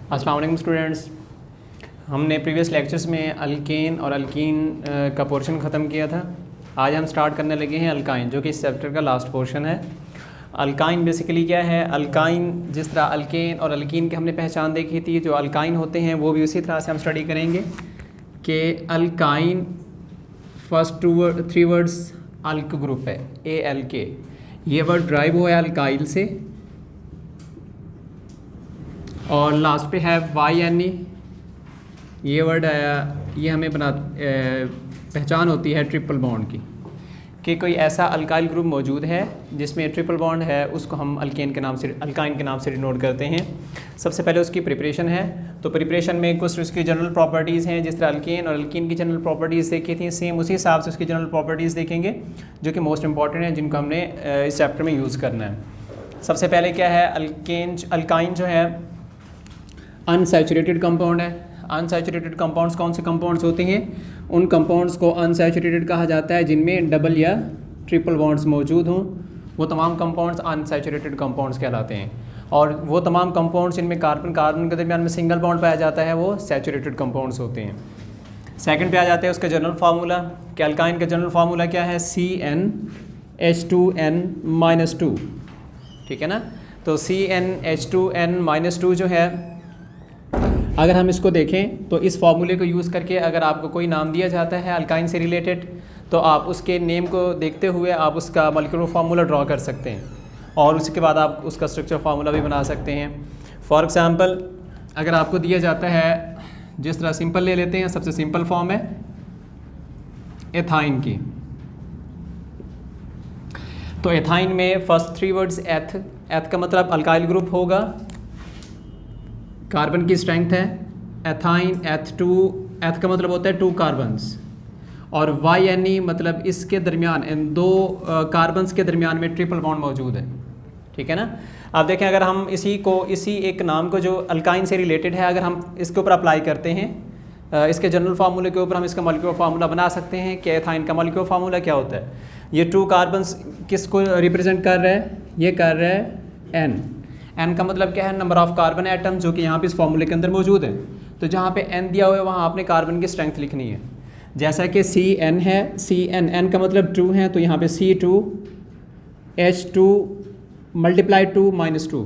अस्सलाम वालेकुम स्टूडेंट्स। हमने प्रीवियस लेक्चर्स में अल्केन और अल्कीन का पोर्शन ख़त्म किया था। आज हम स्टार्ट करने लगे हैं अल्काइन, जो कि इस चैप्टर का लास्ट पोर्शन है। अल्काइन बेसिकली क्या है? अल्काइन जिस तरह अल्केन और अल्कीन की हमने पहचान देखी थी, जो अल्काइन होते हैं वो भी उसी तरह से हम स्टडी करेंगे कि alkyne first three words alk group है, ALK। ये वर्ड ड्राइव हुआ है अल्काइल से और लास्ट पे है YNE। ये वर्ड आया, ये हमें पहचान होती है ट्रिपल बॉन्ड की, कि कोई ऐसा अल्काइल ग्रुप मौजूद है जिसमें ट्रिपल बॉन्ड है, उसको हम अल्काइन के नाम से डिनोट करते हैं। सबसे पहले उसकी प्रिपरेशन है, तो प्रिपरेशन में कुछ उसकी जनरल प्रॉपर्टीज़ हैं। जिस तरह अल्केन और अल्कीन की जनरल प्रॉपर्टीज़ देखी थी, सेम उसी हिसाब से उसकी जनरल प्रॉपर्टीज़ देखेंगे जो कि मोस्ट इंपॉर्टेंट हैं, जिनको हमने इस चैप्टर में यूज़ करना है। सबसे पहले क्या है? अल्काइन जो है अनसैचुरेटेड कंपाउंड है। अनसैचुरेटेड कंपाउंड्स कौन से कंपाउंड्स होते हैं? उन कंपाउंड्स को अनसैचुरेटेड कहा जाता है जिनमें डबल या ट्रिपल बॉन्ड्स मौजूद हों। वो तमाम कंपाउंड्स अनसैचुरेटेड कंपाउंड्स कहलाते हैं। और वो तमाम कंपाउंड्स जिनमें कार्बन के दरमियान में सिंगल बॉन्ड पाया जाता है वो सैचुरेटेड कंपाउंड्स होते हैं। सेकंड पे आ जाते हैं उसका जनरल फार्मूला। कि अल्काइन का जनरल फार्मूला क्या है? CnH2n-2। ठीक है ना? तो CnH2n-2 जो है, अगर हम इसको देखें तो इस फार्मूले को यूज़ करके अगर आपको कोई नाम दिया जाता है अल्काइन से रिलेटेड, तो आप उसके नेम को देखते हुए आप उसका मॉलिक्यूलर फार्मूला ड्रॉ कर सकते हैं और उसके बाद आप उसका स्ट्रक्चर फार्मूला भी बना सकते हैं। फॉर एग्ज़ाम्पल, अगर आपको दिया जाता है, जिस तरह सिंपल ले लेते हैं, सबसे सिंपल फॉर्म है एथाइन की। तो एथाइन में फर्स्ट थ्री वर्ड्स एथ का मतलब अल्काइल ग्रुप होगा। कार्बन की स्ट्रेंथ है एथाइन H2, एथ का मतलब होता है 2 कार्बन्स, और YNE मतलब इसके दरमियान, इन दो कार्बन्स के दरमियान में ट्रिपल बॉन्ड मौजूद है। ठीक है ना? आप देखें, अगर हम इसी एक नाम को जो अल्काइन से रिलेटेड है, अगर हम इसके ऊपर अप्लाई करते हैं, इसके जनरल फार्मूले के ऊपर हम इसका मॉलिक्यूलर फार्मूला बना सकते हैं कि एथाइन का मॉलिक्यूलर फार्मूला क्या होता है। ये 2 कार्बन्स किसको रिप्रेजेंट कर रहा है? ये कर रहा है N का मतलब क्या है? नंबर ऑफ कार्बन एटम, जो कि यहाँ पे इस फार्मूले के अंदर मौजूद है। तो जहाँ पे N दिया हुआ है वहाँ आपने कार्बन की स्ट्रेंथ लिखनी है। जैसा कि CN है, N का मतलब 2 है, तो यहाँ पे C2H2 × 2 - 2।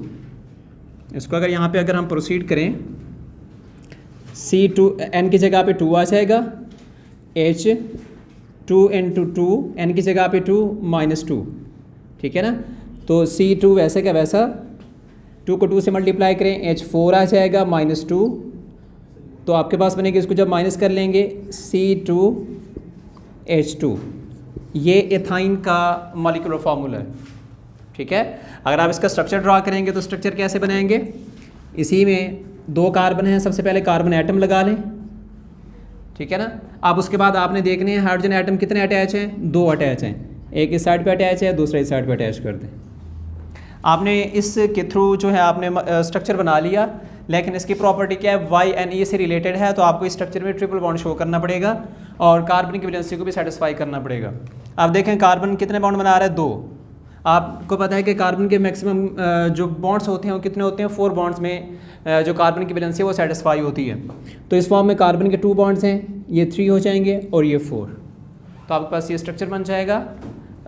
इसको अगर यहाँ पे अगर हम प्रोसीड करें, N की जगह पे 2 आ जाएगा, H2 × 2, N की जगह पे 2 - 2। ठीक है ना? तो C2 वैसे का वैसा, 2 को 2 से मल्टीप्लाई करें, H4 आ जाएगा -2। तो आपके पास बनेगी, इसको जब माइनस कर लेंगे, C2H2। ये एथाइन का मॉलिक्यूलर फार्मूला है। ठीक है? अगर आप इसका स्ट्रक्चर ड्रा करेंगे तो स्ट्रक्चर कैसे बनाएंगे? इसी में 2 कार्बन हैं, सबसे पहले कार्बन एटम लगा लें। ठीक है ना? अब उसके बाद आपने देखने हैं हाइड्रोजन एटम कितने अटैच हैं? 2 अटैच हैं। एक इस साइड पे अटैच है, दूसरा इस साइड पे अटैच कर दें। आपने इसके थ्रू जो है आपने स्ट्रक्चर बना लिया, लेकिन इसकी प्रॉपर्टी क्या है? YNE से रिलेटेड है, तो आपको इस स्ट्रक्चर में ट्रिपल बॉन्ड शो करना पड़ेगा और कार्बन की वैलेंसी को भी सेटिस्फाई करना पड़ेगा। आप देखें कार्बन कितने बॉन्ड बना रहा है? 2। आपको पता है कि कार्बन के मैक्सिमम जो बॉन्ड्स होते हैं वो कितने होते हैं? 4 बॉन्ड्स में जो कार्बन की वैलेंसी है वो सेटिस्फाई होती है। तो इस फॉर्म में कार्बन के 2 बॉन्ड्स हैं, ये 3 हो जाएंगे और ये 4। तो आपके पास ये स्ट्रक्चर बन जाएगा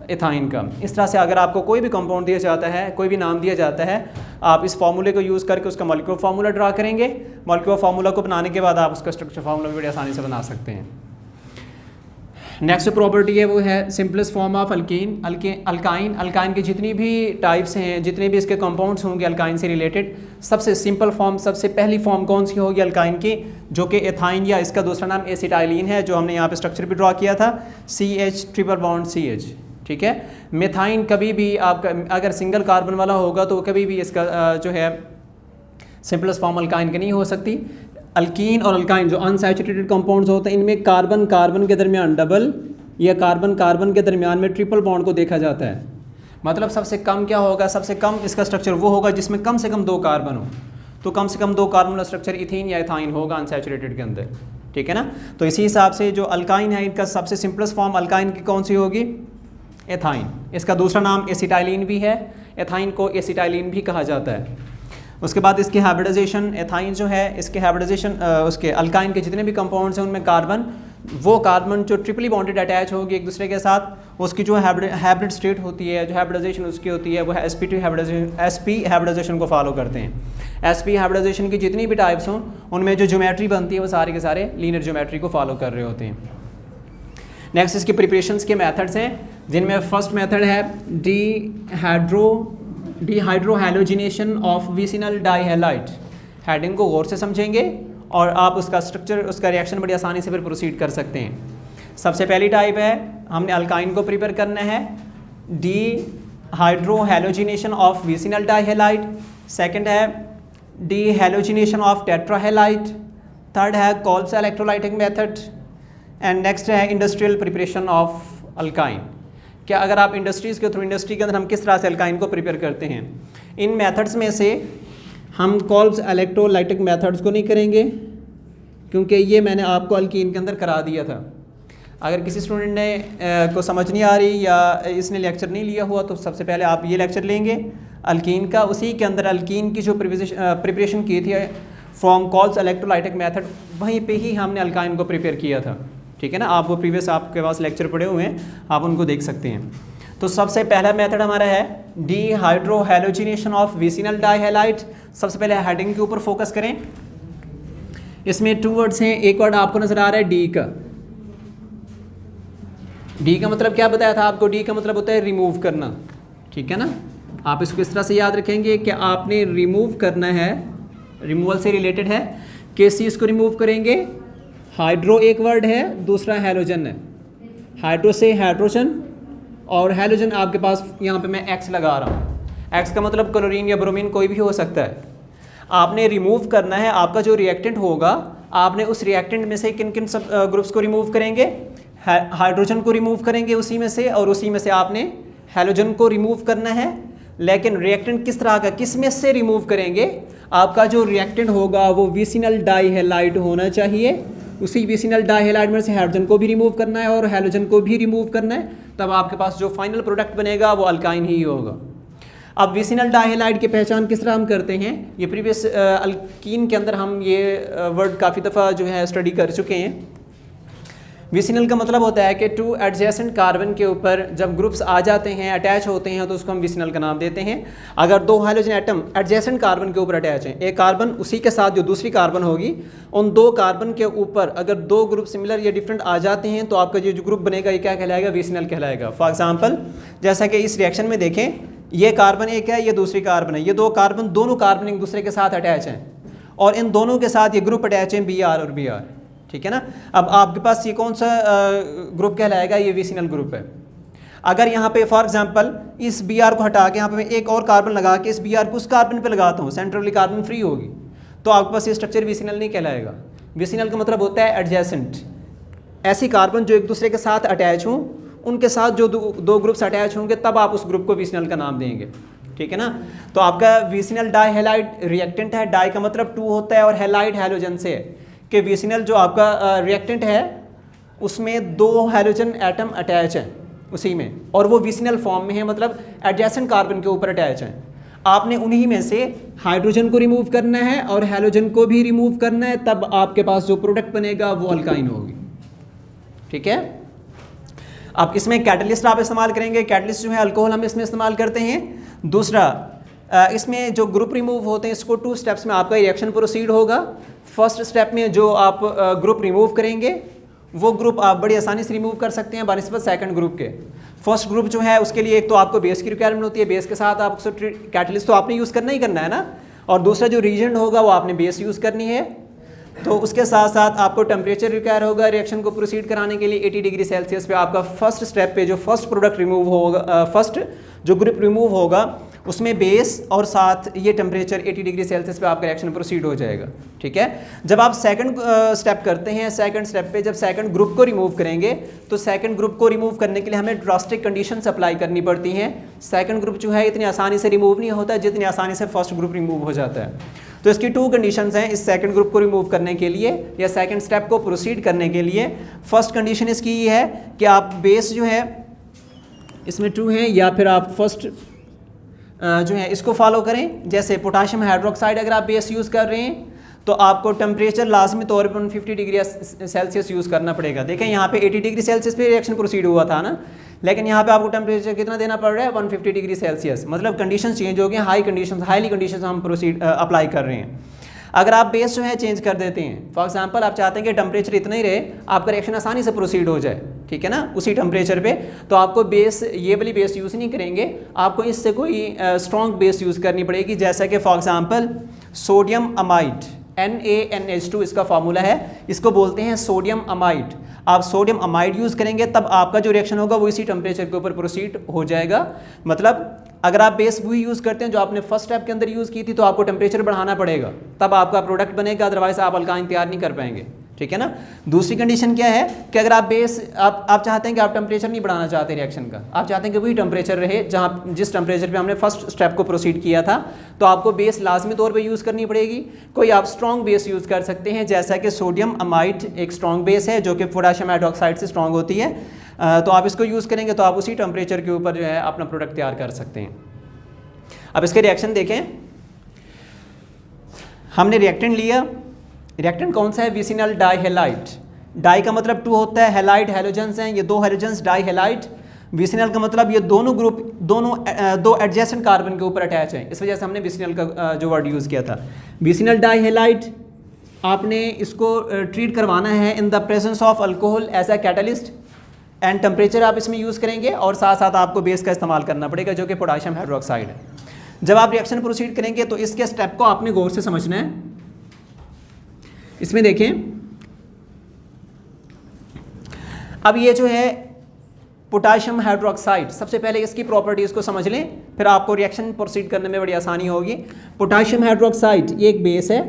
एथाइन का। इस तरह से अगर आपको कोई भी कंपाउंड दिया जाता है, कोई भी नाम दिया जाता है, आप इस फार्मूले को यूज़ करके उसका मॉलिक्यूलर फार्मूला ड्रा करेंगे। मॉलिक्यूलर फार्मूला को बनाने के बाद आप उसका स्ट्रक्चर फार्मूला भी बड़ी आसानी से बना सकते हैं। नेक्स्ट प्रॉपर्टी है वो है simplest form of alkyne. Alkyne की जितनी भी टाइप्स हैं, जितने भी इसके कंपाउंड्स होंगे अल्काइन से रिलेटेड, सबसे सिंपल फॉर्म, सबसे पहली फॉर्म कौन सी होगी अल्काइन की? जो कि एथाइन, या इसका दूसरा नाम एसिटाइलिन है, जो हमने यहाँ पे स्ट्रक्चर भी ड्रा किया था, CH ट्रिपल बॉन्ड CH। ठीक है? मेथाइन कभी भी आपका अगर सिंगल कार्बन वाला होगा तो कभी भी इसका जो है सिंपलेस्ट फॉर्म अल्काइन की नहीं हो सकती। अल्कीन और अल्काइन जो अनसैचुरेटेड कंपाउंड्स होते हैं, इनमें कार्बन कार्बन के दरमियान डबल या कार्बन कार्बन के दरमियान में ट्रिपल बॉन्ड को देखा जाता है। मतलब सबसे कम क्या होगा? सबसे कम इसका स्ट्रक्चर वो होगा जिसमें कम से कम 2 कार्बन हो। तो कम से कम 2 कार्बन वाला स्ट्रक्चर इथीन या एथाइन होगा अनसैचुरेटेड के अंदर। ठीक है ना? तो इसी हिसाब से जो अल्काइन है, इनका सबसे सिंपलेस्ट फॉर्म अल्काइन की कौन सी होगी? एथाइन। इसका दूसरा नाम एसिटाइलिन भी है, एथाइन को एसिटाइलिन भी कहा जाता है। उसके बाद इसकी हाइब्रिडाइजेशन, एथाइन जो है इसके हाइब्रिडाइजेशन उसके अल्काइन के जितने भी कंपाउंड्स हैं उनमें कार्बन, वो कार्बन जो ट्रिपली बॉन्डेड अटैच होगी एक दूसरे के साथ, उसकी जो हाइब्रिड स्टेट होती है, जो हाइब्रिडाइजेशन उसकी होती है, वो sp2 हाइब्रिडाइजेशन को फॉलो करते हैं। sp हाइब्रिडाइजेशन की जितनी भी टाइप्स हों उनमें जो ज्योमेट्री बनती है वो सारे के सारे लीनियर ज्योमेट्री को फॉलो कर रहे होते हैं। नेक्स्ट इसके प्रिपरेशंस के मेथड्स हैं, जिनमें फर्स्ट मेथड है डिहाइड्रोहैलोजिनेशन ऑफ विसिनल डाइहैलाइड। हेडिंग को गौर से समझेंगे और आप उसका स्ट्रक्चर, उसका रिएक्शन बड़ी आसानी से फिर प्रोसीड कर सकते हैं। सबसे पहली टाइप है, हमने अल्काइन को प्रिपेयर करना है, डिहाइड्रोहैलोजिनेशन ऑफ विसिनल डाइहैलाइड। सेकंड है डिहैलोजिनेशन ऑफ टेट्राहैलाइड। थर्ड है Kolbe's electrolytic method. And next है इंडस्ट्रियल प्रिपरेशन ऑफ अल्काइन। क्या अगर आप इंडस्ट्रीज़ के थ्रू, इंडस्ट्री के अंदर हम किस तरह से अल्काइन को प्रिपेयर करते हैं, इन मेथड्स में से हम कोल्ब्स इलेक्ट्रोलाइटिक मेथड्स को नहीं करेंगे क्योंकि ये मैंने आपको अल्कीन के अंदर करा दिया था। अगर किसी स्टूडेंट ने को समझ नहीं आ रही या इसने लेक्चर नहीं लिया हुआ तो सबसे पहले आप ये लेक्चर लेंगे अल्कीन का, उसी के अंदर अल्कीन की जो प्रिपरेशन की थी फ्रॉम कोल्ब्स इलेक्ट्रोलाइटिक मेथड, वहीं पे ही हमने अल्काइन को प्रिपेयर किया था। ठीक है ना, आप वो प्रीवियस आपके पास लेक्चर पढ़े हुए हैं, आप उनको देख सकते हैं। तो सबसे पहला मेथड हमारा है डिहाइड्रोहैलोजिनेशन ऑफ विसिनल डाइहैलाइड। सबसे पहले हेडिंग के ऊपर फोकस करें। इसमें 2 वर्ड्स हैं, एक वर्ड आपको नजर आ रहा है डी का। डी का मतलब क्या बताया था आपको? डी का मतलब होता है रिमूव करना। ठीक है ना, आप इसको इस तरह से याद रखेंगे कि आपने रिमूव करना है, रिमूवल से रिलेटेड है। किस चीज़ को रिमूव करेंगे? हाइड्रो एक वर्ड है, दूसरा हैलोजन है। हाइड्रो से हाइड्रोजन और हैलोजन आपके पास यहाँ पे मैं एक्स लगा रहा हूँ। एक्स का मतलब क्लोरीन या ब्रोमीन कोई भी हो सकता है। आपने रिमूव करना है, आपका जो रिएक्टेंट होगा, आपने उस रिएक्टेंट में से किन किन सब ग्रुप्स को रिमूव करेंगे? हाइड्रोजन को रिमूव करेंगे उसी में से, और उसी में से आपने हैलोजन को रिमूव करना है। लेकिन रिएक्टेंट किस तरह का, किस में से रिमूव करेंगे? आपका जो रिएक्टेंट होगा वो विसिनल डाइहैलाइड होना चाहिए। उसी विसिनल डाइहैलाइड में से हाइड्रोजन को भी रिमूव करना है और हैलोजन को भी रिमूव करना है, तब आपके पास जो फाइनल प्रोडक्ट बनेगा वो अल्काइन ही होगा। अब विसिनल डाइहैलाइड की पहचान किस तरह हम करते हैं? ये प्रीवियस अल्कीन के अंदर हम ये वर्ड काफ़ी दफ़ा जो है स्टडी कर चुके हैं। विसिनल का मतलब होता है कि 2 एडजेसेंट कार्बन के ऊपर जब ग्रुप्स आ जाते हैं, अटैच होते हैं, तो उसको हम विसिनल का नाम देते हैं। अगर 2 हाइड्रोजन एटम एडजेसेंट कार्बन के ऊपर अटैच हैं, एक कार्बन उसी के साथ जो दूसरी कार्बन होगी, उन 2 कार्बन के ऊपर अगर 2 ग्रुप सिमिलर या डिफरेंट आ जाते हैं तो आपका जो ग्रुप बनेगा ये क्या कहलाएगा? विसिनल कहलाएगा। फॉर एग्जाम्पल जैसा कि इस रिएक्शन में देखें, ये कार्बन एक है, ये दूसरी कार्बन है, ये 2 कार्बन दोनों कार्बन एक दूसरे के साथ अटैच हैं और इन दोनों के साथ ये ग्रुप अटैच हैं Br और Br। ठीक है ना, अब आपके पास ये कौन सा ग्रुप कहलाएगा? ये विसिनल ग्रुप है। अगर यहाँ पे फॉर एग्जांपल इस Br को हटा के यहाँ पे मैं एक और कार्बन लगा के इस Br को उस कार्बन पे लगाता हूँ, सेंट्रली कार्बन फ्री होगी, तो आपके पास ये स्ट्रक्चर विसिनल नहीं कहलाएगा। विसिनल का मतलब होता है एडजेसेंट, ऐसी कार्बन जो एक दूसरे के साथ अटैच हों, उनके साथ जो 2 ग्रुप्स अटैच होंगे तब आप उस ग्रुप को विसिनल का नाम देंगे। ठीक है ना, तो आपका विसिनल डाइहैलाइड रिएक्टेंट है। डाई का मतलब 2 होता है और हैलाइड हैलोजन से है कि विसिनल जो आपका रिएक्टेंट है उसमें 2 हैलोजन एटम अटैच हैं उसी में, और वो विसिनल फॉर्म में है, मतलब एडजेसेंट कार्बन के ऊपर अटैच हैं। आपने उन्हीं में से हाइड्रोजन को रिमूव करना है और हैलोजन को भी रिमूव करना है, तब आपके पास जो प्रोडक्ट बनेगा वो अल्काइन होगी। ठीक है, अब इसमें कैटलिस्ट आप इस्तेमाल करेंगे। कैटलिस्ट जो है अल्कोहल हम इसमें इस्तेमाल करते हैं। दूसरा, इसमें जो ग्रुप रिमूव होते हैं इसको 2 स्टेप्स में आपका रिएक्शन प्रोसीड होगा। फर्स्ट स्टेप में जो आप ग्रुप रिमूव करेंगे वो ग्रुप आप बड़ी आसानी से रिमूव कर सकते हैं बनिस्बत सेकंड ग्रुप के। फर्स्ट ग्रुप जो है उसके लिए एक तो आपको बेस की रिक्वायरमेंट होती है, बेस के साथ आपको कैटलिस्ट तो आपने यूज़ करना ही करना है ना, और दूसरा जो रीजेंट होगा वो आपने बेस यूज़ करनी है। तो उसके साथ साथ आपको टेम्परेचर रिक्वायर होगा रिएक्शन को प्रोसीड कराने के लिए। 80 डिग्री सेल्सियस पे आपका फर्स्ट स्टेप पे जो फर्स्ट प्रोडक्ट रिमूव होगा, फर्स्ट जो ग्रुप रिमूव होगा उसमें बेस और साथ ये टेम्परेचर 80 डिग्री सेल्सियस पे आपका रिएक्शन प्रोसीड हो जाएगा। ठीक है, जब आप सेकंड स्टेप करते हैं, सेकंड स्टेप पे जब सेकंड ग्रुप को रिमूव करेंगे तो सेकंड ग्रुप को रिमूव करने के लिए हमें ड्रास्टिक कंडीशंस अप्लाई करनी पड़ती हैं। सेकंड ग्रुप जो है इतनी आसानी से रिमूव नहीं होता जितनी आसानी से फर्स्ट ग्रुप रिमूव हो जाता है। तो इसकी 2 कंडीशंस हैं इस सेकंड ग्रुप को रिमूव करने के लिए या सेकंड स्टेप को प्रोसीड करने के लिए। फर्स्ट कंडीशन इसकी ये है कि आप बेस जो है इसमें 2 हैं, या फिर आप फर्स्ट जो है इसको फॉलो करें। जैसे पोटाशियम हाइड्रोक्साइड अगर आप बेस यूज़ कर रहे हैं तो आपको टेम्परेचर लाजमी तौर पर 150 डिग्री सेल्सियस यूज़ करना पड़ेगा। देखें यहाँ पे 80 डिग्री सेल्सियस पे रिएक्शन प्रोसीड हुआ था ना, लेकिन यहाँ पे आपको टेम्परेचर कितना देना पड़ रहा है 150 डिग्री सेल्सियस, मतलब कंडीशन चेंज हो गई, हाईली कंडीशन हम प्रोसीड अप्लाई कर रहे हैं। अगर आप बेस जो है चेंज कर देते हैं, फॉर एग्जांपल आप चाहते हैं कि टेम्परेचर इतना ही रहे, आपका रिएक्शन आसानी से प्रोसीड हो जाए, ठीक है ना, उसी टेम्परेचर पे, तो आपको बेस ये वाली बेस यूज़ नहीं करेंगे, आपको इससे कोई स्ट्रॉन्ग बेस यूज़ करनी पड़ेगी। जैसा कि for example sodium amide NaNH2 इसका फार्मूला है, इसको बोलते हैं सोडियम अमाइड। आप सोडियम अमाइड यूज़ करेंगे तब आपका जो रिएक्शन होगा वो इसी टेम्परेचर के ऊपर प्रोसीड हो जाएगा। मतलब अगर आप बेस वही यूज़ करते हैं जो आपने फर्स्ट स्टेप के अंदर यूज़ की थी तो आपको टेम्परेचर बढ़ाना पड़ेगा, तब आपका प्रोडक्ट बनेगा, अदरवाइज आप अल्काइन तैयार नहीं कर पाएंगे, ठीक है ना। दूसरी कंडीशन क्या है कि अगर आप बेस आप चाहते हैं कि आप टेम्परेचर नहीं बढ़ाना चाहते रिएक्शन का, आप चाहते हैं कि वही टेम्परेचर रहे जहाँ जिस टेम्परेचर पे हमने फर्स्ट स्टेप को प्रोसीड किया था, तो आपको बेस लाजमी तौर पे यूज़ करनी पड़ेगी। कोई आप स्ट्रॉन्ग बेस यूज़ कर सकते हैं, जैसा कि सोडियम अमाइड एक स्ट्रॉन्ग बेस है जो कि पोटाशियम हाइड्रोक्साइड से स्ट्रॉन्ग होती है, तो आप इसको यूज़ करेंगे तो आप उसी टेम्परेचर के ऊपर जो है अपना प्रोडक्ट तैयार कर सकते हैं। अब इसके रिएक्शन देखें, हमने रिएक्टेंट लिया, रिएक्टेंट कौन सा है, विसिनल डाइहेलाइड। डाई का मतलब 2 होता है, हेलाइड हेलोजेंस हैं, ये 2 हेलोजेंस डाइहेलाइड। विसिनल का मतलब ये दोनों ग्रुप दो एडजेसेंट कार्बन के ऊपर अटैच हैं, इस वजह से हमने विसिनल का जो वर्ड यूज़ किया था। विसिनल डाइहेलाइड आपने इसको ट्रीट करवाना है in the presence of alcohol as a catalyst, and temperature आप इसमें यूज़ करेंगे और साथ साथ आपको बेस का इस्तेमाल करना पड़ेगा जो कि पोटाशियम हाइड्रोक्साइड है। जब आप रिएक्शन प्रोसीड करेंगे तो इसके स्टेप को आपने गौर से समझना है। इसमें देखें, अब ये जो है पोटाशियम हाइड्रोक्साइड, सबसे पहले इसकी प्रॉपर्टीज़ को समझ लें, फिर आपको रिएक्शन प्रोसीड करने में बड़ी आसानी होगी। पोटाशियम हाइड्रोक्साइड ये एक बेस है,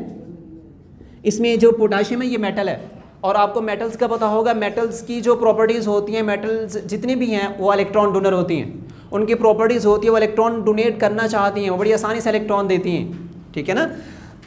इसमें जो पोटाशियम है ये मेटल है, और आपको मेटल्स का पता होगा, मेटल्स की जो प्रॉपर्टीज़ होती हैं, मेटल्स जितनी भी हैं वो इलेक्ट्रॉन डोनर होती हैं, उनकी प्रॉपर्टीज़ होती है वो इलेक्ट्रॉन डोनेट करना चाहती हैं, वो बड़ी आसानी से इलेक्ट्रॉन देती हैं, ठीक है ना।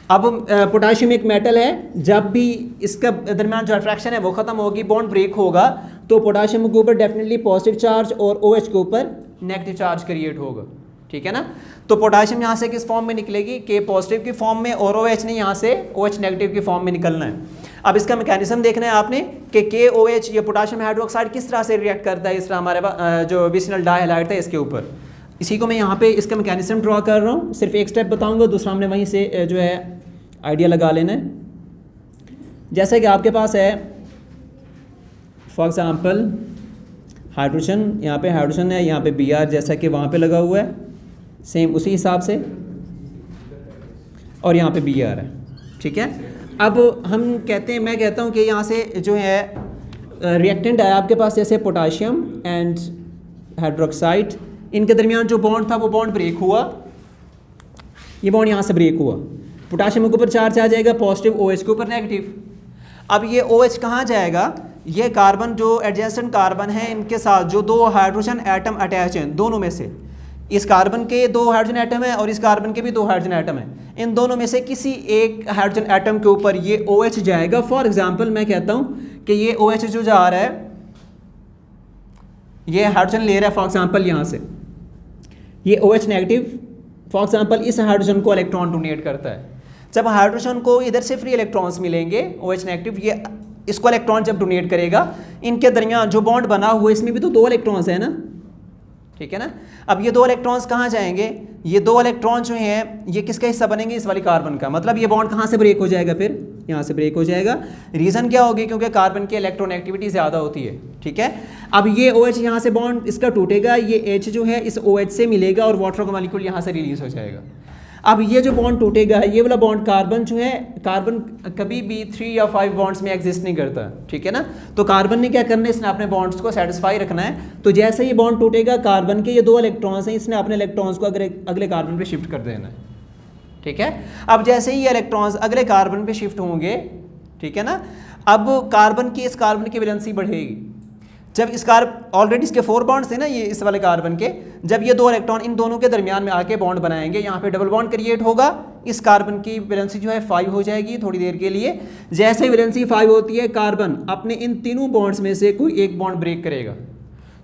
अब पोटाशियम एक मेटल है, जब भी इसका दरमियान जो अट्रैक्शन है वो ख़त्म होगी, बॉन्ड ब्रेक होगा, तो पोटाशियम के ऊपर डेफिनेटली पॉजिटिव चार्ज और OH के ऊपर नेगेटिव चार्ज क्रिएट होगा, ठीक है ना। तो पोटाशियम यहाँ से किस फॉर्म में निकलेगी, के पॉजिटिव की फॉर्म में, और OH ने यहाँ से OH नेगेटिव की फॉर्म में निकलना है। अब इसका मैकेनिज्म देखना है आपने कि KOH ये पोटाशियम हाइड्रोक्साइड किस तरह से रिएक्ट करता है, इस तरह हमारे जो विसिनल डाइहेलाइड था इसके ऊपर, इसी को मैं यहाँ पे इसका मैकेनिज्म ड्रॉ कर रहा हूँ। सिर्फ एक स्टेप बताऊँगा, दूसरा हमने वहीं से जो है आइडिया लगा लेना है। जैसे कि आपके पास है फॉर एग्ज़ाम्पल हाइड्रोजन, यहाँ पे हाइड्रोजन है, यहाँ पे Br जैसा कि वहाँ पे लगा हुआ है, सेम उसी हिसाब से, और यहाँ पे Br है, ठीक है। अब हम कहते हैं, मैं कहता हूँ कि यहाँ से जो है रिएक्टेंट है आपके पास, जैसे पोटाशियम एंड हाइड्रोक्साइड, इनके दरमियान जो बॉन्ड था वो बॉन्ड ब्रेक हुआ, ये बॉन्ड यहाँ से ब्रेक हुआ, पोटाशियम के ऊपर चार्ज आ जाएगा पॉजिटिव, OH के ऊपर नेगेटिव। अब ये OH कहाँ जाएगा, ये कार्बन जो एडजेसेंट कार्बन है इनके साथ जो 2 हाइड्रोजन एटम अटैच हैं, दोनों में से, इस कार्बन के 2 हाइड्रोजन एटम है और इस कार्बन के भी 2 हाइड्रोजन एटम है, इन दोनों में से किसी एक हाइड्रोजन एटम के ऊपर ये OH जाएगा। फॉर एग्जांपल मैं कहता हूँ कि ये OH जो जा रहा है, ये हाइड्रोजन ले रहा है फॉर एग्जांपल यहाँ से, ये OH नेगेटिव फॉर एग्जांपल इस हाइड्रोजन को इलेक्ट्रॉन डोनेट करता है। जब हाइड्रोजन को इधर से फ्री इलेक्ट्रॉन्स मिलेंगे, OH नेगेटिव ये इसको इलेक्ट्रॉन जब डोनेट करेगा, इनके दरमियान जो बॉन्ड बना हुआ है इसमें भी तो 2 इलेक्ट्रॉन्स है ना, ठीक है ना। अब ये 2 इलेक्ट्रॉन्स कहाँ जाएंगे, ये 2 इलेक्ट्रॉन जो हैं ये किसका हिस्सा बनेंगे, इस वाली कार्बन का, मतलब ये बॉन्ड कहाँ से ब्रेक हो जाएगा, फिर यहाँ से ब्रेक हो जाएगा। रीज़न क्या होगी, क्योंकि कार्बन की इलेक्ट्रोनेगेटिविटी ज़्यादा होती है, ठीक है। अब ये OH यहाँ से बॉन्ड इसका टूटेगा, ये H जो है इस OH से मिलेगा और वाटर का मॉलिक्यूल यहाँ से रिलीज हो जाएगा। अब ये जो बॉन्ड टूटेगा, ये वाला बॉन्ड, कार्बन जो है, कार्बन कभी भी 3 या 5 बॉन्ड्स में एग्जिस्ट नहीं करता, ठीक है ना। तो कार्बन ने क्या करना है, इसने अपने बॉन्ड्स को सेटिस्फाई रखना है। तो जैसे ये बॉन्ड टूटेगा, कार्बन के ये 2 इलेक्ट्रॉन्स हैं, इसने अपने इलेक्ट्रॉन्स को अगले कार्बन पे शिफ्ट कर देना है, ठीक है। अब जैसे ही ये इलेक्ट्रॉन्स अगले कार्बन पे शिफ्ट होंगे, ठीक है ना, अब कार्बन की इस कार्बन की वैलेंसी बढ़ेगी। जब इस ऑलरेडी इसके 4 बॉन्ड्स थे ना ये इस वाले कार्बन के, जब ये 2 इलेक्ट्रॉन इन दोनों के दरमियान में आके बॉन्ड बनाएंगे, यहाँ पे डबल बॉन्ड क्रिएट होगा, इस कार्बन की वैलेंसी जो है 5 हो जाएगी थोड़ी देर के लिए। जैसे ही वैलेंसी 5 होती है, कार्बन अपने इन तीनों बॉन्ड्स में से कोई एक बॉन्ड ब्रेक करेगा,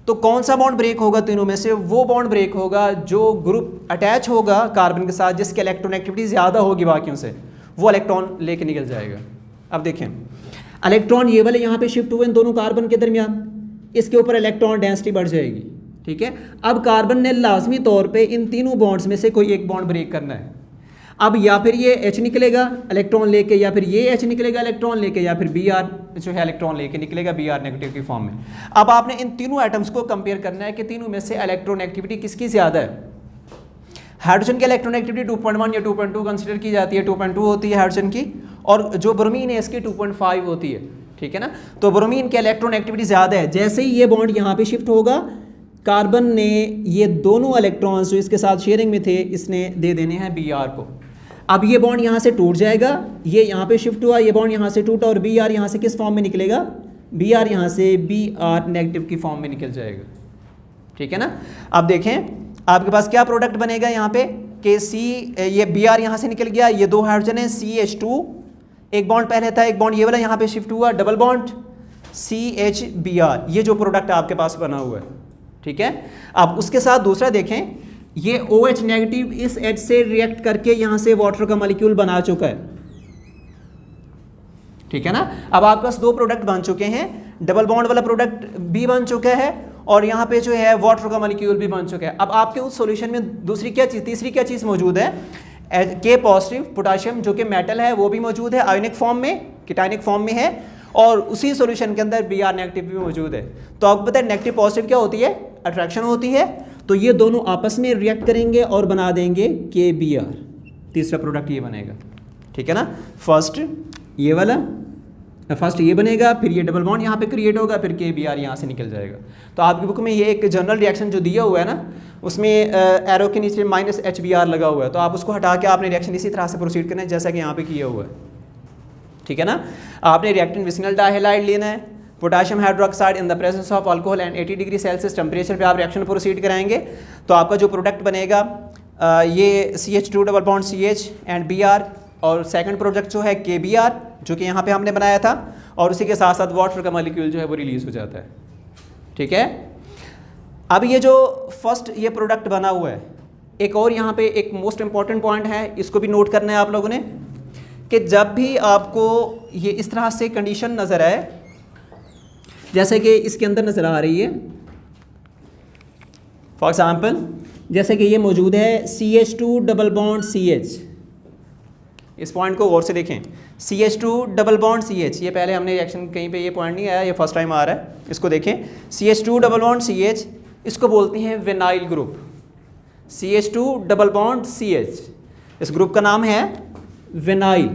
तो कौन सा बॉन्ड ब्रेक होगा तीनों में से? वो बॉन्ड ब्रेक होगा जो ग्रुप अटैच होगा कार्बन के साथ जिसकी इलेक्ट्रॉन एक्टिविटी ज़्यादा होगी बाकियों से, वो इलेक्ट्रॉन लेके निकल जाएगा। अब देखें, इलेक्ट्रॉन ये वाले यहाँ पे शिफ्ट हुए इन दोनों कार्बन के दरमियान, इसके ऊपर इलेक्ट्रॉन डेंसिटी बढ़ जाएगी, ठीक है। अब कार्बन ने लाजमी तौर पे इन तीनों बॉन्ड्स में से कोई एक बॉन्ड ब्रेक करना है। अब या फिर ये H निकलेगा इलेक्ट्रॉन लेके, या फिर ये H निकलेगा इलेक्ट्रॉन लेके, या फिर Br जो है इलेक्ट्रॉन लेके निकलेगा Br नेगेटिव की फॉर्म में। अब आपने इन तीनों एटम्स को कंपेयर करना है कि तीनों में से इलेक्ट्रॉन एक्टिविटी किसकी ज़्यादा है। हाइड्रोजन की इलेक्ट्रॉन एक्टिविटी 2.1 या 2.2 कंसिडर की जाती है, 2.2 होती है हाइड्रोजन की, और जो ब्रोमीन है इसकी 2.5 होती है, ठीक है ना। तो ब्रोमीन की इलेक्ट्रॉन एक्टिविटी ज़्यादा है। जैसे ही ये बॉन्ड यहाँ पे शिफ्ट होगा, कार्बन ने ये दोनों इलेक्ट्रॉन्स जो इसके साथ शेयरिंग में थे इसने दे देने हैं Br को। अब ये बॉन्ड यहाँ से टूट जाएगा, ये यहाँ पे शिफ्ट हुआ, ये बॉन्ड यहाँ से टूटा और Br यहाँ से किस फॉर्म में निकलेगा? Br यहाँ से Br नेगेटिव की फॉर्म में निकल जाएगा, ठीक है ना। अब देखें आपके पास क्या प्रोडक्ट बनेगा यहाँ पे कि ये Br यहाँ से निकल गया, ये दो हाइड्रोजन है CH2, एक बॉन्ड पहले था, एक बॉन्ड ये वाला यहाँ पे शिफ्ट हुआ, डबल बॉन्ड CH_Br, ये जो प्रोडक्ट आपके पास बना हुआ है, ठीक है। अब उसके साथ दूसरा देखें, ये OH नेगेटिव इस H से रिएक्ट करके यहाँ से वाटर का मॉलिक्यूल बना चुका है, ठीक है ना। अब आपके पास दो प्रोडक्ट बन चुके हैं, डबल बॉन्ड वाला प्रोडक्ट भी बन चुका है और यहाँ पे जो है वाटर का मॉलिक्यूल भी बन चुका है। अब आपके उस सॉल्यूशन में तीसरी क्या चीज़ मौजूद है? K पॉजिटिव पोटाशियम जो कि मेटल है वो भी मौजूद है, आयोनिक फॉर्म में, कीटायनिक फॉर्म में है, और उसी सॉल्यूशन के अंदर Br नेगेटिव भी मौजूद है। तो आपको पता है नेगेटिव पॉजिटिव क्या होती है? अट्रैक्शन होती है। तो ये दोनों आपस में रिएक्ट करेंगे और बना देंगे KBr, तीसरा प्रोडक्ट ये बनेगा, ठीक है ना। फर्स्ट ये बनेगा, फिर ये डबल बॉन्ड यहाँ पे क्रिएट होगा, फिर KBr यहाँ से निकल जाएगा। तो आपकी बुक में ये एक जनरल रिएक्शन जो दिया हुआ है ना, उसमें एरो के नीचे -HBr लगा हुआ है, तो आप उसको हटा के आपने रिएक्शन इसी तरह से प्रोसीड करना है जैसा कि यहाँ पे किया हुआ है, ठीक है ना। आपने रिएक्टेंट विसिनल डाइहैलाइड लेना है, potassium hydroxide in the presence of alcohol and 80 degree Celsius temperature पे आप रिएक्शन प्रोसीड कराएंगे। तो आपका जो प्रोडक्ट बनेगा ये CH2 double bond CH and Br, और सेकंड प्रोडक्ट जो है KBr जो कि यहाँ पे हमने बनाया था, और उसी के साथ साथ वाटर का मॉलिक्यूल जो है वो रिलीज हो जाता है, ठीक है। अब ये जो फर्स्ट ये प्रोडक्ट बना हुआ है, एक और यहाँ पे एक मोस्ट इंपॉर्टेंट पॉइंट है, इसको भी नोट करना है आप लोगों ने, कि जब भी आपको ये इस तरह से कंडीशन नज़र आए जैसे कि इसके अंदर नज़र आ रही है, फॉर एग्जाम्पल जैसे कि ये मौजूद है CH2 डबल बॉन्ड CH, इस पॉइंट को गौर से देखें, CH2 डबल बॉन्ड CH, ये पहले हमने रिएक्शन कहीं पे ये पॉइंट नहीं आया, ये फर्स्ट टाइम आ रहा है, इसको देखें। CH2 डबल बॉन्ड CH, इसको बोलते हैं vinyl group, CH2 double bond CH, इस ग्रुप का नाम है विनाइल,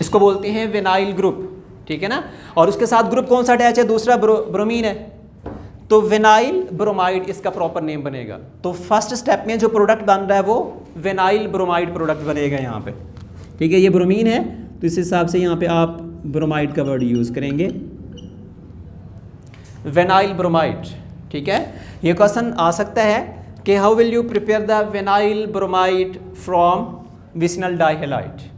इसको बोलते हैं विनाइल ग्रुप, ठीक है ना। और उसके साथ ग्रुप कौन सा अटैच है? दूसरा ब्रोमीन है, तो विनाइल ब्रोमाइड इसका प्रॉपर नेम बनेगा। तो फर्स्ट स्टेप में जो प्रोडक्ट बन रहा है वो विनाइल ब्रोमाइड प्रोडक्ट बनेगा यहाँ पे, ठीक है। ये ब्रोमीन है तो इस हिसाब से यहाँ पे आप ब्रोमाइड का वर्ड यूज़ करेंगे, विनाइल ब्रोमाइड, ठीक है। ये क्वेश्चन आ सकता है कि how will you prepare the vinyl bromide from vicinal dihalide.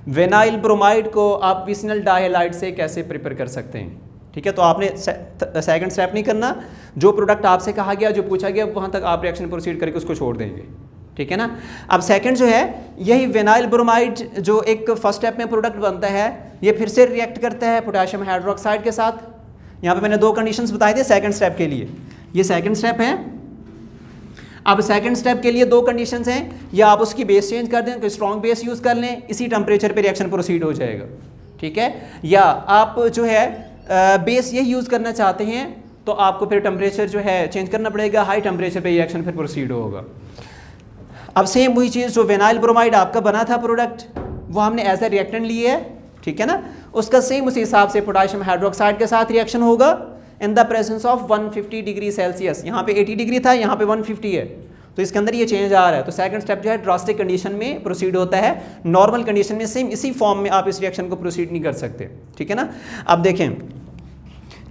Vinyl bromide को आप विसिनल डाइहैलाइड से कैसे प्रिपेयर कर सकते हैं, ठीक है। तो आपने सेकंड स्टेप नहीं करना, जो प्रोडक्ट आपसे कहा गया, जो पूछा गया, वहाँ तक आप रिएक्शन प्रोसीड करके उसको छोड़ देंगे, ठीक है ना। अब सेकंड जो है, यही विनाइल ब्रोमाइड जो एक फर्स्ट स्टेप में प्रोडक्ट बनता है, ये फिर से रिएक्ट करता है पोटाशियम हाइड्रोक्साइड के साथ। यहाँ पे मैंने दो कंडीशंस बताई थी सेकंड स्टेप के लिए, ये सेकंड स्टेप है। अब सेकंड स्टेप के लिए दो कंडीशंस हैं, या आप उसकी बेस चेंज कर दें, कोई स्ट्रॉन्ग बेस यूज़ कर लें, इसी टेम्परेचर पे रिएक्शन प्रोसीड हो जाएगा, ठीक है। या आप जो है बेस यही यूज़ करना चाहते हैं तो आपको फिर टेम्परेचर जो है चेंज करना पड़ेगा, हाई टेम्परेचर पे रिएक्शन फिर प्रोसीड होगा। अब सेम वही चीज़ जो विनाइल ब्रोमाइड आपका बना था प्रोडक्ट, वो हमने एज ए रिएक्टेंट लिए है, ठीक है ना। उसका सेम उसी हिसाब से पोटाशियम हाइड्रोक्साइड के साथ रिएक्शन होगा इन the presence of 150 degree Celsius. यहाँ पे 80 डिग्री था, यहाँ पे 150 है, तो इसके अंदर ये चेंज आ रहा है। तो सेकंड स्टेप जो है ड्रास्टिक कंडीशन में प्रोसीड होता है, नॉर्मल कंडीशन में सेम इसी फॉर्म में आप इस रिएक्शन को प्रोसीड नहीं कर सकते, ठीक है ना। अब देखें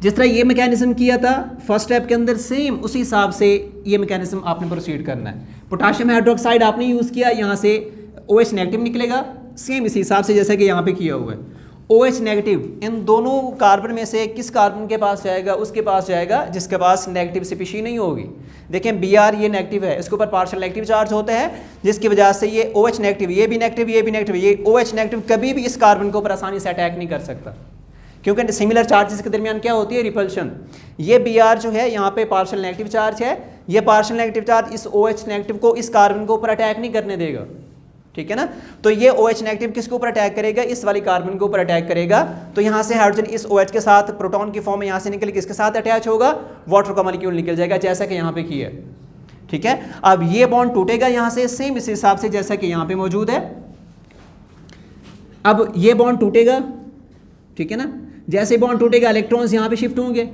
जिस तरह ये मैकेनिज्म किया था फर्स्ट स्टेप के अंदर, सेम उसी हिसाब से ये मैकेनिज्म आपने प्रोसीड करना है। पोटाशियम हाइड्रोक्साइड आपने यूज़ किया, यहाँ से OH नेगेटिव निकलेगा, सेम इसी हिसाब से जैसा कि यहाँ पे किया हुआ है। OH नेगेटिव इन दोनों कार्बन में से किस कार्बन के पास जाएगा? उसके पास जाएगा जिसके पास नेगेटिव स्पीशीज नहीं होगी। देखें Br ये नेगेटिव है, इसके ऊपर पार्शियल नेगेटिव चार्ज होता है, जिसकी वजह से ये OH नेगेटिव, ये भी नेगेटिव, ये भी नेगेटिव, ये OH नेगेटिव कभी भी इस कार्बन के ऊपर आसानी से अटैक नहीं कर सकता, क्योंकि सिमिलर चार्जेस के दरमियान क्या होती है? रिपल्शन। ये Br जो है यहाँ पे पार्शियल नेगेटिव चार्ज है, ये पार्शियल नेगेटिव चार्ज इस OH नेगेटिव को इस कार्बन के ऊपर अटैक नहीं करने देगा, ठीक है ना। तो ये OH नेगेटिव किसके ऊपर अटैक करेगा? इस वाली कार्बन के ऊपर अटैक करेगा। तो यहाँ से हाइड्रोजन इस OH के साथ प्रोटॉन की फॉर्म में यहाँ से निकल के इसके साथ अटैच होगा, वाटर का मॉलिक्यूल निकल जाएगा, जैसा कि यहाँ पे किया है, ठीक है। अब ये बॉन्ड टूटेगा यहाँ से सेम इस हिसाब से जैसा कि यहाँ पे मौजूद है। अब ये बॉन्ड टूटेगा, ठीक है ना। जैसे बॉन्ड टूटेगा इलेक्ट्रॉन्स यहाँ पे शिफ्ट होंगे,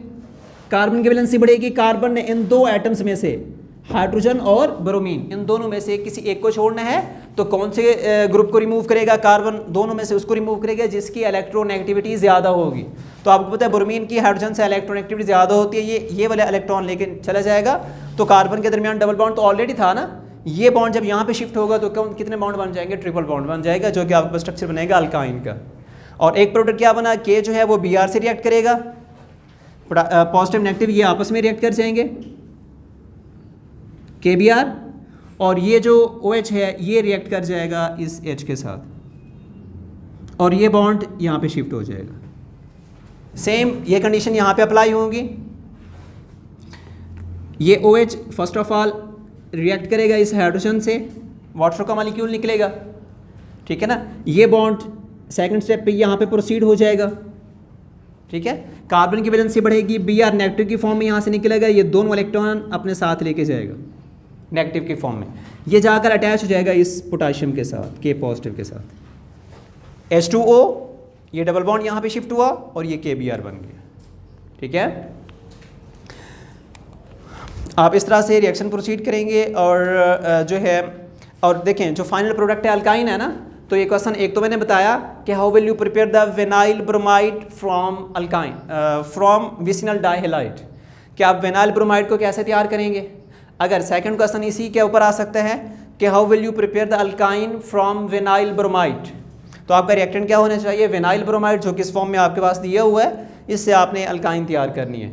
कार्बन की वैलेंसी बढ़ेगी। कार्बन ने इन दो एटम्स में से हाइड्रोजन और ब्रोमीन इन दोनों में से किसी एक को छोड़ना है, तो कौन से ग्रुप को रिमूव करेगा? कार्बन दोनों में से उसको रिमूव करेगा जिसकी इलेक्ट्रोनेगेटिविटी ज़्यादा होगी। तो आपको पता है ब्रोमीन की हाइड्रोजन से इलेक्ट्रोनेगेटिविटी ज़्यादा होती है, ये वाला इलेक्ट्रॉन लेके चला जाएगा। तो कार्बन के दरमियान डबल बॉन्ड तो ऑलरेडी था ना, ये बॉन्ड जब यहाँ पे शिफ्ट होगा तो कितने बॉन्ड बन जाएंगे? ट्रिपल बॉन्ड बन जाएगा, जो कि आपका स्ट्रक्चर बनेगा अल्काइन का। और एक प्रोडक्ट क्या बना? के जो है वो Br से रिएक्ट करेगा, पॉजिटिव नेगेटिव ये आपस में रिएक्ट कर जाएंगे, KBr, और ये जो OH है ये रिएक्ट कर जाएगा इस H के साथ, और ये बॉन्ड यहाँ पे शिफ्ट हो जाएगा। सेम ये कंडीशन यहाँ पे अप्लाई होंगी। ये OH first of all react करेगा इस हाइड्रोजन से, वाटर का मॉलिक्यूल निकलेगा, ठीक है ना। ये बॉन्ड सेकंड स्टेप पे यहाँ पे प्रोसीड हो जाएगा, ठीक है। कार्बन की वैलेंसी बढ़ेगी, Br नेगेटिव की फॉर्म में यहाँ से निकलेगा, ये दोनों इलेक्ट्रॉन अपने साथ लेके जाएगा नेगेटिव की फॉर्म में, ये जाकर अटैच हो जाएगा इस पोटाशियम के साथ, K पॉजिटिव के साथ। H2O ये डबल बॉन्ड यहाँ पे शिफ्ट हुआ और ये KBr बन गया, ठीक है। आप इस तरह से रिएक्शन प्रोसीड करेंगे और जो है, और देखें जो फाइनल प्रोडक्ट है अल्काइन है ना, तो ये क्वेश्चन एक तो मैंने बताया कि how will you prepare the vinyl bromide from alkyne from vicinal dihalide, कि आप विनाइल ब्रोमाइड को कैसे तैयार करेंगे। अगर सेकंड क्वेश्चन इसी के ऊपर आ सकता है कि how will you prepare the alkyne from vinyl bromide, तो आपका रिएक्टेंट क्या होना चाहिए? विनाइल ब्रोमाइड, जो किस फॉर्म में आपके पास दिया हुआ है, इससे आपने अल्काइन तैयार करनी है।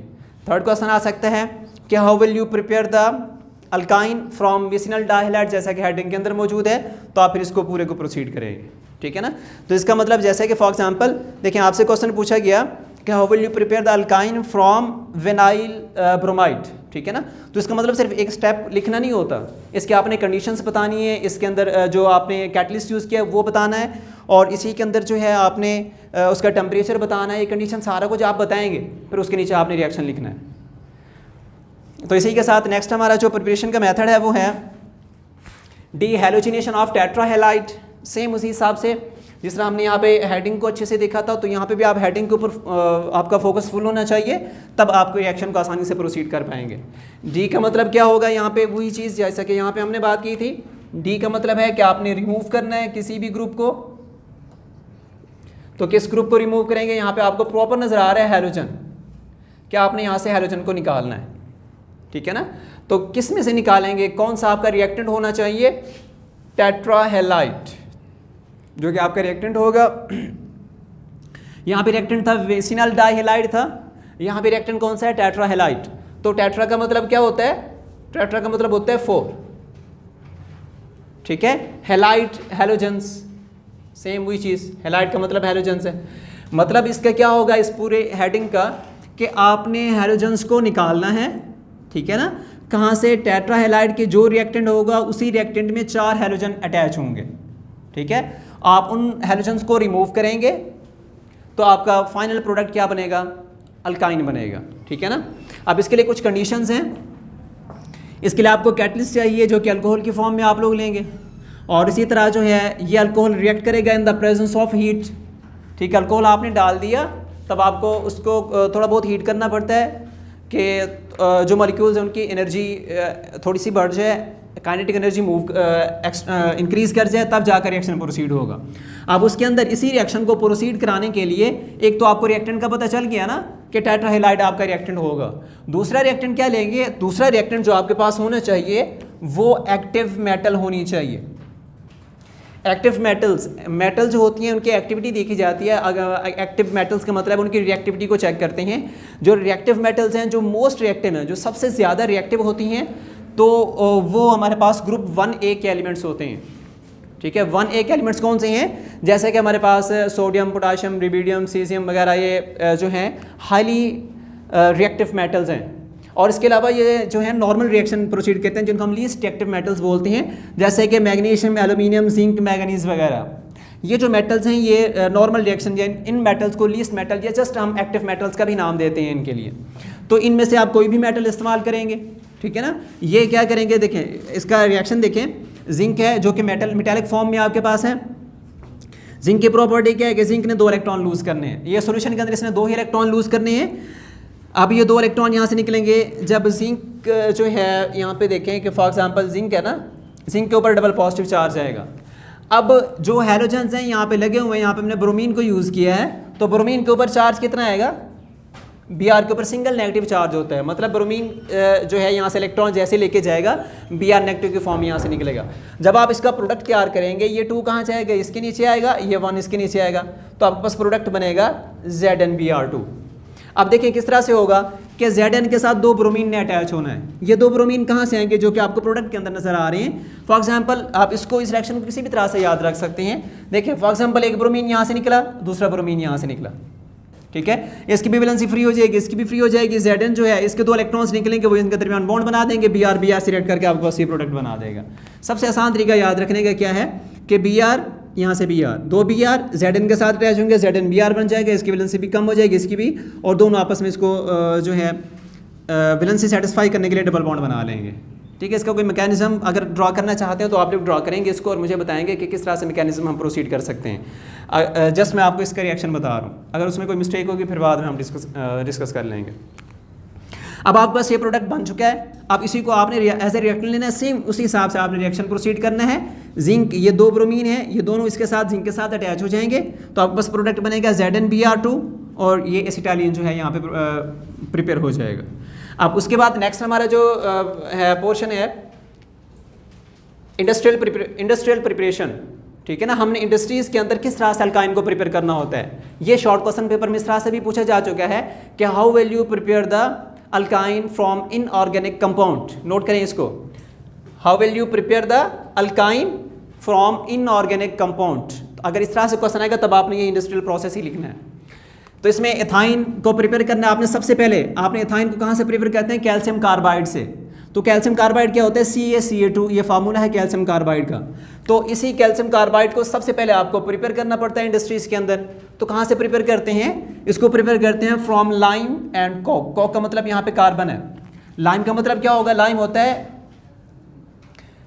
थर्ड क्वेश्चन आ सकता है कि how will you prepare the alkyne from vicinal dihalide, जैसा कि हेडिंग के अंदर मौजूद है, तो आप फिर इसको पूरे को प्रोसीड करेंगे, ठीक है ना। तो इसका मतलब जैसे कि फॉर एग्जांपल देखें, आपसे क्वेश्चन पूछा गया कि how will you prepare the alkyne from vinyl bromide, ठीक है ना। तो इसका मतलब सिर्फ एक स्टेप लिखना नहीं होता, इसके आपने कंडीशंस बतानी है, इसके अंदर जो आपने कैटलिस्ट यूज़ किया वो बताना है, और इसी के अंदर जो है आपने उसका टेम्परेचर बताना है। ये कंडीशन सारा कुछ आप बताएंगे, फिर उसके नीचे आपने रिएक्शन लिखना है। तो इसी के साथ नेक्स्ट हमारा जो प्रिपरेशन का मेथड है वो है डीहैलोजिनेशन ऑफ टेट्राहेलाइड। सेम उसी हिसाब से जिस तरह हमने यहाँ पे हेडिंग को अच्छे से देखा था, तो यहाँ पे भी आप हेडिंग के ऊपर आपका फोकस फुल होना चाहिए, तब आप रिएक्शन को आसानी से प्रोसीड कर पाएंगे। डी का मतलब क्या होगा? यहाँ पे वही चीज़ जैसा कि यहाँ पे हमने बात की थी। डी का मतलब है कि आपने रिमूव करना है किसी भी ग्रुप को, तो किस ग्रुप को रिमूव करेंगे? यहाँ पे आपको प्रॉपर नजर आ रहा है हैलोजन, क्या आपने यहाँ से हैलोजन को निकालना है, ठीक है ना। तो किस में से निकालेंगे? कौन सा आपका रिएक्टेंट होना चाहिए? टेट्राहेलाइड, जो कि आपका रिएक्टेंट होगा। यहाँ पे रिएक्टेंट था विसिनल डाइहेलाइड था, यहाँ पे रिएक्टेंट कौन सा है? टेट्राहेलाइड। तो टेट्रा का मतलब क्या होता है? टेट्रा का मतलब होता है 4, ठीक है। हेलाइड हैलोजेंस, सेम वही चीज़, हेलाइड का मतलब हैलोजेंस है। मतलब इसका क्या होगा इस पूरे हेडिंग का, कि आपने हैलोजेंस को निकालना है, ठीक है ना। कहाँ से? टेट्राहेलाइड के जो रिएक्टेंट होगा उसी रिएक्टेंट में 4 हैलोजन अटैच होंगे, ठीक है। आप उन हैलोजेंस को रिमूव करेंगे तो आपका फाइनल प्रोडक्ट क्या बनेगा? अल्काइन बनेगा, ठीक है ना। अब इसके लिए कुछ कंडीशंस हैं। इसके लिए आपको कैटलिस्ट चाहिए जो कि अल्कोहल की फॉर्म में आप लोग लेंगे, और इसी तरह जो है ये अल्कोहल रिएक्ट करेगा इन द प्रेजेंस ऑफ हीट, ठीक है। अल्कोहल आपने डाल दिया, तब आपको उसको थोड़ा बहुत हीट करना पड़ता है कि जो मॉलिक्यूल्स हैं उनकी एनर्जी थोड़ी सी बढ़ जाए, काइनेटिक एनर्जी इंक्रीज़ कर जाए, तब जाकर रिएक्शन प्रोसीड होगा। अब उसके अंदर इसी रिएक्शन को प्रोसीड कराने के लिए एक तो आपको रिएक्टेंट का पता चल गया ना कि टेट्राहेलाइड आपका रिएक्टेंट होगा। दूसरा रिएक्टेंट क्या लेंगे? दूसरा रिएक्टेंट जो आपके पास होना चाहिए वो एक्टिव मेटल होनी चाहिए। एक्टिव मेटल्स, मेटल जो होती हैं उनकी एक्टिविटी देखी जाती है। अगर एक्टिव मेटल्स का मतलब उनकी रिएक्टिविटी को चेक करते हैं। जो रिएक्टिव मेटल्स हैं, जो मोस्ट रिएक्टिव हैं, जो सबसे ज़्यादा रिएक्टिव होती हैं, तो वो हमारे पास ग्रुप 1A के एलिमेंट्स होते हैं। ठीक है, 1A के एलिमेंट्स कौन से हैं? जैसे कि हमारे पास सोडियम, पोटाशियम, रिबीडियम, सीजियम वगैरह, ये जो हैं हाईली रिएक्टिव मेटल्स हैं। और इसके अलावा ये जो है नॉर्मल रिएक्शन प्रोसीड करते हैं, जिनको हम लीस्ट रिएक्टिव मेटल्स बोलते हैं, जैसे कि मैग्नीशियम, एल्यूमिनियम, जिंक, मैंगनीज वगैरह। ये जो मेटल्स हैं ये नॉर्मल रिएक्शन, इन मेटल्स को लीस्ट मेटल या जस्ट हम एक्टिव मेटल्स का भी नाम देते हैं इनके लिए। तो इनमें से आप कोई भी मेटल इस्तेमाल करेंगे, ठीक है ना। ये क्या करेंगे, देखें इसका रिएक्शन देखें। जिंक है जो कि मेटालिक फॉर्म में आपके पास है। जिंक की प्रॉपर्टी क्या है कि जिंक ने 2 इलेक्ट्रॉन लूज करने हैं। ये सॉल्यूशन के अंदर इसने 2 ही इलेक्ट्रॉन लूज करने हैं। अब ये 2 इलेक्ट्रॉन यहाँ से निकलेंगे जब जिंक जो है, यहाँ पे देखें कि फॉर एग्जांपल जिंक है ना, जिंक के ऊपर डबल पॉजिटिव चार्ज आएगा। अब जो हैलोजेंस हैं यहाँ पे लगे हुए हैं, यहाँ पे हमने ब्रोमीन को यूज़ किया है, तो ब्रोमीन के ऊपर चार्ज कितना आएगा? Br के ऊपर सिंगल नेगेटिव चार्ज होता है। मतलब ब्रोमीन जो है यहाँ से इलेक्ट्रॉन जैसे लेके जाएगा, Br नेगेटिव की फॉर्म यहाँ से निकलेगा। जब आप इसका प्रोडक्ट तैयार करेंगे, ये 2 कहाँ जाएगा? इसके नीचे आएगा, ये 1 इसके नीचे आएगा, तो आपके पास प्रोडक्ट बनेगा ZnBr2। अब देखिए किस तरह से होगा कि Zn के साथ 2 ब्रोमीन ने अटैच होना है। ये 2 ब्रोमीन कहाँ से आएंगे? जो कि आपको प्रोडक्ट के अंदर नजर आ रहे हैं। फॉर एग्जांपल आप इसको, इस रिएक्शन को किसी भी तरह से याद रख सकते हैं। देखिए फॉर एग्जांपल एक ब्रोमीन यहाँ से निकला, दूसरा ब्रोमीन यहाँ से निकला, ठीक है। इसकी भी वैलेंसी फ्री हो जाएगी, इसकी भी फ्री हो जाएगी। Zn जो है, इसके 2 इलेक्ट्रॉन्स निकलेंगे, वो इनके दरमियान बॉन्ड बना देंगे, Br से रिएक्ट करके आपके पास ये प्रोडक्ट बना देगा। सबसे आसान तरीका याद रखने का क्या है कि Br यहाँ से Br, 2 Br Zn के साथ अटैच होंगे, ZnBr बन जाएगा, इसकी वैलेंसी भी कम हो जाएगी, इसकी भी, और दोनों आपस में इसको जो है वैलेंसी सेटिस्फाई करने के लिए डबल बॉन्ड बना लेंगे। ठीक है, इसका कोई मैकेनिज्म अगर ड्रॉ करना चाहते हो तो आप लोग ड्रॉ करेंगे इसको और मुझे बताएंगे कि किस तरह से मैकेनिज्म हम प्रोसीड कर सकते हैं। जस्ट मैं आपको इसका रिएक्शन बता रहा हूँ, अगर उसमें कोई मिस्टेक होगी फिर बाद में हम डिस्कस कर लेंगे। अब आपके पास ये प्रोडक्ट बन चुका है। अब इसी को आपने एज ए रिएक्टेंट लेना है, सेम उसी हिसाब से आपने रिएक्शन प्रोसीड करना है। जिंक, ये 2 ब्रोमीन है, ये दोनों इसके साथ जिंक के साथ अटैच हो जाएंगे, तो आपके पास प्रोडक्ट बनेगा ZnBr2, और ये एसिटाइलिन जो है यहाँ पे प्रिपेयर हो जाएगा। अब उसके बाद नेक्स्ट हमारा जो है पोर्शन है इंडस्ट्रियल प्रिपरेशन। ठीक है ना, हमने इंडस्ट्रीज के अंदर किस तरह से अल्काइन को प्रिपेयर करना होता है। ये शॉर्ट क्वेश्चन पेपर में इस तरह से भी पूछा जा चुका है कि how will you prepare the alkyne from inorganic compound. Note करें इसको, how will you prepare the alkyne from inorganic compound. अगर इस तरह से क्वेश्चन आएगा तब आपने ये इंडस्ट्रियल प्रोसेस ही लिखना है। तो इसमें एथाइन को प्रिपेयर करना है आपने। सबसे पहले आपने एथाइन को कहाँ से प्रिपेयर करते हैं? कैल्शियम कार्बाइड से। तो कैल्शियम कार्बाइड क्या होता है? CaCa2, ये फार्मूला है कैल्शियम कार्बाइड का। तो इसी कैल्शियम कार्बाइड को सबसे पहले आपको प्रिपेयर करना पड़ता है इंडस्ट्रीज के अंदर। तो कहाँ से प्रिपेयर करते हैं? इसको प्रिपेयर करते हैं from lime and coke. Coke का मतलब यहाँ पे कार्बन है, लाइम का मतलब क्या होगा? लाइम होता है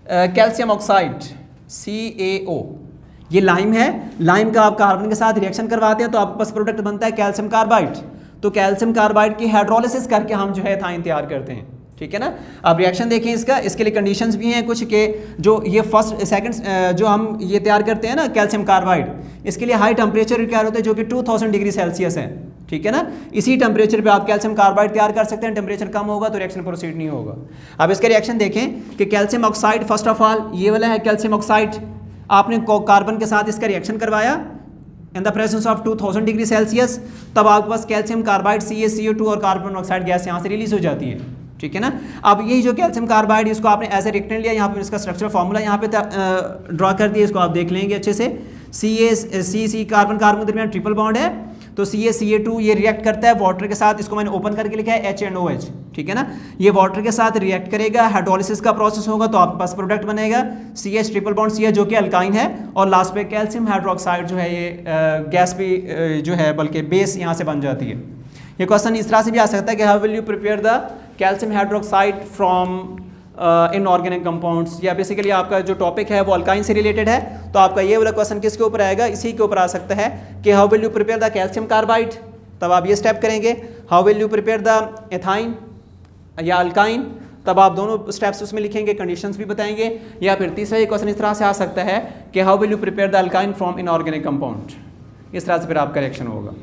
कैल्शियम ऑक्साइड, CaO। ये लाइम है, लाइम का आप कार्बन के साथ रिएक्शन करवाते हैं तो आपके पास प्रोडक्ट बनता है कैल्शियम कार्बाइड। तो कैल्शियम कार्बाइड की हाइड्रोलिसिस करके हम जो है एथाइन तैयार करते हैं। ठीक है ना। अब रिएक्शन देखें इसका, इसके लिए कंडीशंस भी हैं कुछ के जो ये फर्स्ट सेकंड जो हम ये तैयार करते हैं ना कैल्शियम कार्बाइड, इसके लिए हाई टेम्परेचर रिक्वायर होता है जो कि 2000 डिग्री सेल्सियस है। ठीक है ना, इसी टेम्परेचर पे आप कैल्शियम कार्बाइड तैयार कर सकते हैं। टेम्परेचर कम होगा तो रिएक्शन प्रोसीड नहीं होगा। अब इसका रिएक्शन देखें कि calcium oxide, first of all ये वाला है कैल्शियम ऑक्साइड, आपने कार्बन के साथ इसका रिएक्शन करवाया इन the presence of 2000 degree Celsius, तब आपके पास कैल्शियम कार्बाइड CaCO2 और कार्बन मोनोऑक्साइड गैस यहाँ से रिलीज हो जाती है। ठीक है ना। अब यही जो कैल्शियम कार्बाइड इसको आपने एज ए रिएक्टेंट लिया, यहाँ पे इसका स्ट्रक्चर फॉर्मूला यहाँ पे ड्रॉ कर दिया, इसको आप देख लेंगे अच्छे से। CaC कार्बन कार्बन के दरमियान ट्रिपल बॉन्ड है, तो CaCa2 ये रिएक्ट करता है वाटर के साथ, इसको मैंने ओपन करके लिखा है HNOH। ठीक है ना, ये वाटर के साथ रिएक्ट करेगा, हाइड्रोलिसिस का प्रोसेस होगा तो आपके पास प्रोडक्ट बनेगा CH ट्रिपल बॉन्ड CH जो कि अल्काइन है, और लास्ट पे कैल्शियम हाइड्रोक्साइड जो है ये गैस भी जो है बल्कि बेस यहाँ से बन जाती है। ये क्वेश्चन इस तरह से भी आ सकता है कि how will you prepare the calcium hydroxide from inorganic compounds, या बेसिकली आपका जो टॉपिक है वो अल्काइन से रिलेटेड है, तो आपका ये वाला क्वेश्चन किसके ऊपर आएगा? इसी के ऊपर आ सकता है कि how will you prepare the calcium carbide, तब आप ये स्टेप करेंगे। How will you prepare the ethyne या अल्काइन, तब आप दोनों स्टेप्स उसमें लिखेंगे, कंडीशंस भी बताएंगे। या फिर तीसरा ये क्वेश्चन इस तरह से आ सकता है कि how will you prepare the alkyne from inorganic compound. इस तरह से फिर आपका रिएक्शन होगा।